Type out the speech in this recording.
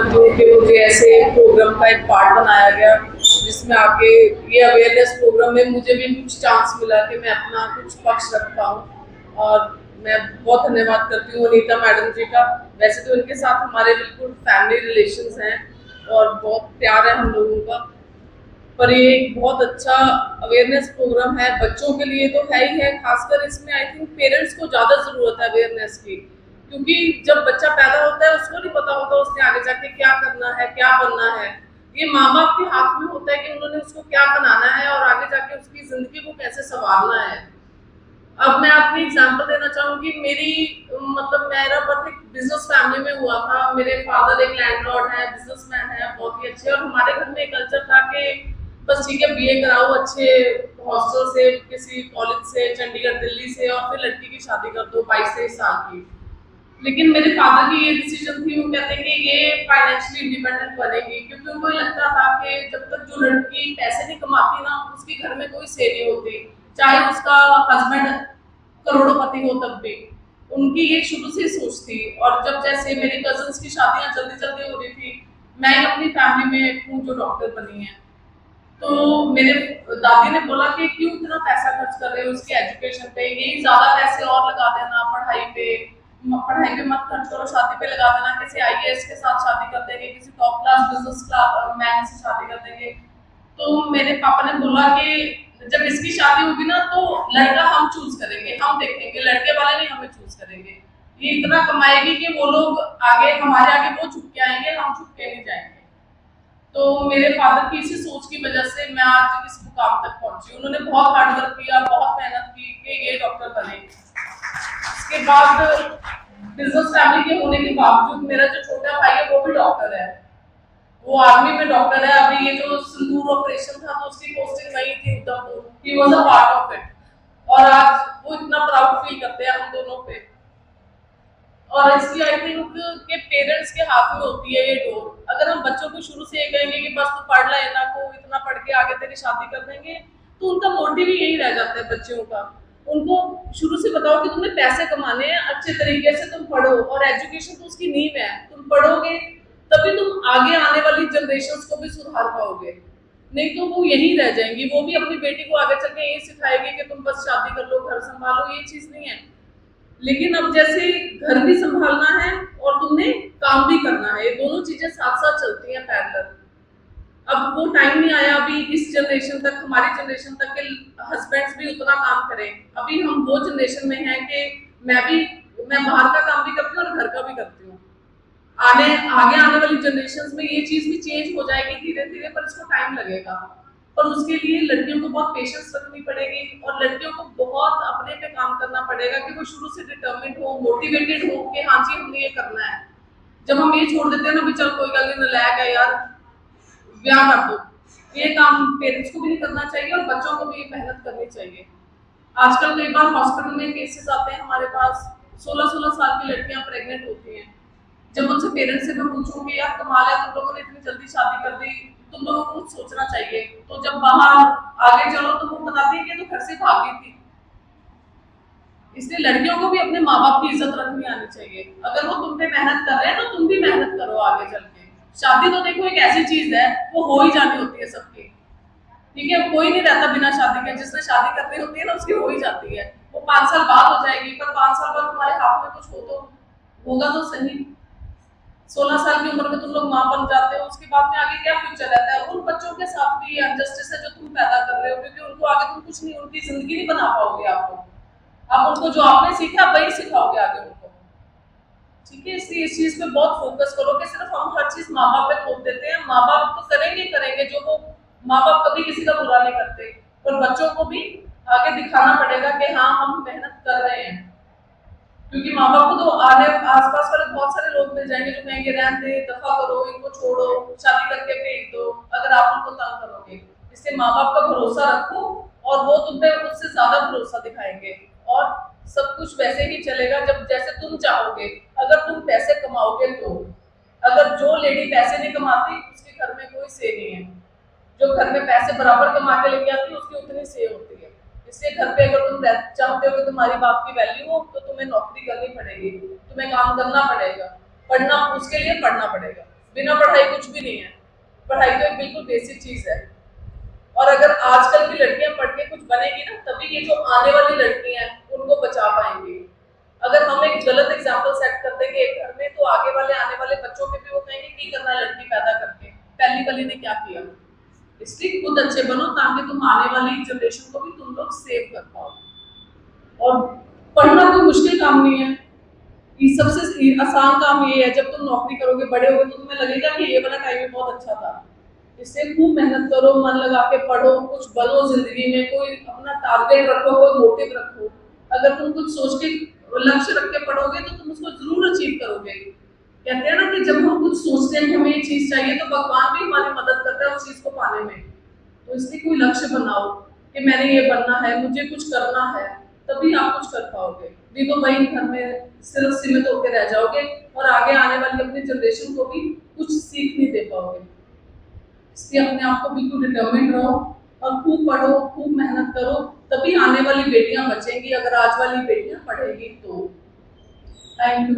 चाहती हूँ कि मुझे ऐसे प्रोग्राम का एक पार्ट बनाया गया जिसमें आके ये अवेयरनेस प्रोग्राम में मुझे भी कुछ चांस मिला कि मैं अपना कुछ पक्ष रख पाऊँ। और मैं बहुत धन्यवाद करती हूँ अनीता मैडम जी का। वैसे तो इनके साथ हमारे बिल्कुल फैमिली रिलेशंस हैं और बहुत प्यार है हम लोगों का, पर ये एक बहुत अच्छा अवेयरनेस प्रोग्राम है बच्चों के लिए तो है ही है। खासकर इसमें आई थिंक पेरेंट्स को ज़्यादा ज़रूरत है अवेयरनेस की, क्योंकि जब बच्चा पैदा होता है उसको नहीं पता होता उसने आगे जाके क्या करना है, क्या बनना है। ये माँ बाप के हाथ में होता है कि उन्होंने उसको क्या बनाना है और आगे जाके उसकी ज़िंदगी को कैसे संवारना है। अब मैं अपनी एग्जांपल देना चाहूंगी। मेरी मतलब मेरा बर्थ एक बिजनेस फैमिली में हुआ था। मेरे फादर एक लैंडलॉर्ड है, बिजनेसमैन है, बहुत ही अच्छे। और हमारे घर में एक कल्चर था कि बस ठीक है बीए कराओ अच्छे हॉस्टल से, किसी कॉलेज से, चंडीगढ़ दिल्ली से, और फिर लड़की की शादी कर दो 22-23 साल की। लेकिन मेरे फादर की ये डिसीजन थी, वो कहते हैं कि ये फाइनेंशियली इंडिपेंडेंट बनेगी, क्योंकि उनको ये लगता था कि जब तक जो लड़की पैसे नहीं कमाती ना उसके घर में कोई से नहीं होती, चाहे उसका हस्बैंड करोड़पति हो तब भी। उनकी ये शुरू से सोच थी। और जब जैसे मेरी कजन्स की शादियां जल्दी जल्दी हो रही थी, मैं अपनी फैमिली में हूँ जो डॉक्टर बनी है, तो मेरे दादी ने बोला कि क्यों इतना पैसा खर्च कर रहे हो उसकी एजुकेशन पे, यही ज्यादा पैसे और लगा देना पढ़ाई पे। पढ़ाई पे मत खर्च करो, शादी पे लगा देना, किसी आईएएस के साथ शादी कर देंगे, किसी टॉप क्लास बिजनेस मैन से शादी कर देंगे। तो मेरे पापा ने बोला कि जब इसकी शादी होगी ना तो लड़का हम चूज करेंगे, हम देखेंगे, लड़के वाले नहीं हमें चूज करेंगे। ये इतना कमाएगी कि वो लोग आगे हमारे आगे वो झुक के आएंगे, हम झुक के नहीं जाएंगे। तो मेरे फादर की इसी सोच की वजह से मैं आज इस मुकाम तक पहुंची। उन्होंने बहुत हार्ड वर्क किया, बहुत मेहनत की कि ये डॉक्टर बने। इसके बाद बिजनेस फैमिली के होने के बावजूद मेरा जो छोटा भाई है वो भी डॉक्टर है, वो आर्मी में डॉक्टर है। अभी ये जो सिंदूर ऑपरेशन था तो उसकी पोस्टिंग वही थी Udhampur, he was a part of it. और आज वो इतना प्राउड फील करते हैं हम दोनों पे। और इसलिए आई थिंक के पेरेंट्स के हाथ में होती है ये डोर। अगर हम बच्चों को शुरू से ये कहेंगे कि बस तू पढ़ ले ना, को इतना पढ़ के आगे तेरी शादी कर देंगे, तो उनका मोटिव ही यही रह जाता है बच्चों का। उनको शुरू से बताओ कि तुमने पैसे कमाने हैं, अच्छे तरीके से तुम पढ़ो, और एजुकेशन तो उसकी नींव है। तुम पढ़ोगे तभी तुम आगे आने वाली जनरेशन को भी सुधार पाओगे, नहीं तो वो यही रह जाएंगी। वो भी अपनी बेटी को आगे चल के यही सिखाएगी कि तुम बस शादी कर लो, घर संभालो, ये चीज नहीं है। लेकिन अब जैसे घर भी संभालना है और तुमने काम भी करना है, ये दोनों चीजें साथ साथ चलती हैं पैरेलल। अब वो टाइम नहीं आया अभी इस जनरेशन तक, हमारी जनरेशन तक के हस्बैंड्स भी उतना काम करें। अभी हम वो जनरेशन में हैं कि मैं बाहर का काम भी करती हूँ और घर का भी करती हूँ। आगे आने वाली जनरेशन में ये चीज भी चेंज हो जाएगी धीरे धीरे, पर इसको टाइम लगेगा। पर उसके लिए लड़कियों को बहुत पेशेंस रखनी पड़ेगी, और लड़कियों को बहुत अपने पे काम करना पड़ेगा कि वो शुरू से डिटर्मिन्ड हो, मोटिवेटेड हो कि हाँ जी हमने ये करना है। जब हम ये छोड़ देते हैं ना भी चल कोई गल नहीं, नलायक है यार, ब्याह कर दो, ये काम पेरेंट्स को भी नहीं करना चाहिए और बच्चों को भी मेहनत करनी चाहिए। आजकल कई बार हॉस्पिटल में केसेस आते हैं हमारे पास, 16-16 साल की लड़कियां प्रेग्नेंट होती हैं। जब उनसे पेरेंट्स से मैं पूछूं कि यार कमाल है तुम लोगों ने इतनी जल्दी शादी कर दी, तुम लोगों को कुछ सोचना चाहिए। तो जब बाहर आगे चलो तो वो बताती है कि तो घर से भागी थी। इसलिए लड़कियों को भी अपने माँ बाप की इज्जत रखनी आनी चाहिए। अगर वो तुम पे मेहनत कर रहे हैं तो तुम भी मेहनत करो आगे चल के। शादी तो देखो एक ऐसी चीज है, वो हो ही जानी होती है सबकी, ठीक है, कोई नहीं रहता बिना शादी के। जिसने शादी करनी होती है ना उसकी हो ही जाती है। वो 5 साल बाद हो जाएगी, पर 5 साल बाद तुम्हारे हाथ में कुछ हो तो होगा तो सही। 16 साल की उम्र में तुम लोग माँ बन जाते हो, उसके बाद में आगे क्या फ्यूचर रहता है। उन बच्चों के साथ भी अनजस्टिस है जो तुम पैदा कर रहे हो, क्योंकि उनको आगे तुम कुछ नहीं, उनकी जिंदगी नहीं बना पाओगे। आप उनको जो आपने सीखा वही सिखाओगे आगे उनको, ठीक है। इसलिए इस चीज पे बहुत फोकस करो कि सिर्फ हम हर चीज माँ बाप पे थोप देते हैं। माँ बाप तो करेंगे करेंगे जो वो, माँ बाप कभी किसी का बुरा नहीं करते, पर बच्चों को भी आगे दिखाना पड़ेगा कि हाँ हम मेहनत कर रहे हैं। क्योंकि माँ बाप को तो आने आसपास वाले बहुत सारे लोग मिल जाएंगे जो कहेंगे रहने दे, दफा करो, इनको छोड़ो, शादी करके भेज दो, अगर आप उनको तंग करोगे। इसलिए माँ बाप का भरोसा रखो और वो तुम पे उससे ज्यादा भरोसा दिखाएंगे, और सब कुछ वैसे ही चलेगा जब जैसे तुम चाहोगे। अगर तुम पैसे कमाओगे तो, अगर जो लेडी पैसे नहीं कमाती उसके घर में कोई से नहीं है, जो घर में पैसे बराबर कमा के लेके आती है उसकी उतनी से होती है। इसलिए घर पे अगर तुम चाहते हो कि तुम्हारी बाप की वैल्यू हो तो तुम्हें नौकरी करनी पड़ेगी, तुम्हें काम करना पड़ेगा, पढ़ना, उसके लिए पढ़ना पड़ेगा। बिना पढ़ाई कुछ भी नहीं है। पढ़ाई तो एक बिल्कुल बेसिक चीज है। और अगर आजकल की लड़कियां पढ़ के कुछ बनेगी ना, तभी ये जो आने वाली लड़कियां हैं उनको बचा पाएंगी। अगर हम एक गलत एग्जाम्पल सेट कर देंगे एक घर में, तो आगे वाले आने वाले बच्चों पे भी वो कहेंगे की करना है लड़की पैदा करके, पहली वाली ने क्या किया। इसलिए खुद अच्छे बनो ताकि तुम आने वाली जनरेशन को भी तुम लोग सेव कर पाओ। और पढ़ना कोई मुश्किल काम नहीं है। ये सबसे आसान काम ये है, जब तुम नौकरी करोगे बड़े होगे तो तुम्हें लगेगा कि ये वाला टाइम भी बहुत अच्छा था। इससे खूब मेहनत करो, मन लगा के पढ़ो, कुछ बनो जिंदगी में, कोई अपना टारगेट रखो, कोई मोटिव रखो। अगर तुम कुछ सोच के लक्ष्य रख के पढ़ोगे तो तुम उसको जरूर अचीव करोगे। कहते हैं ना कि जब हम कुछ सोचते हैं कि हमें ये चीज चाहिए तो भगवान भी हमारी मदद करता है उस चीज को पाने में। तो इसलिए कोई लक्ष्य बनाओ कि मैंने ये बनना है, मुझे कुछ करना है, तभी आप कुछ कर पाओगे। नहीं तो वही घर में सिर्फ सीमित होकर रह जाओगे और आगे आने वाली अपनी जनरेशन को भी कुछ सीख नहीं दे पाओगे। इसलिए अपने आप को बिल्कुल डिटर्मिन्ड रहो और खूब पढ़ो, खूब मेहनत करो, तभी आने वाली बेटियां बचेंगी। अगर आज वाली बेटियां पढ़ेगी तो। Thank you.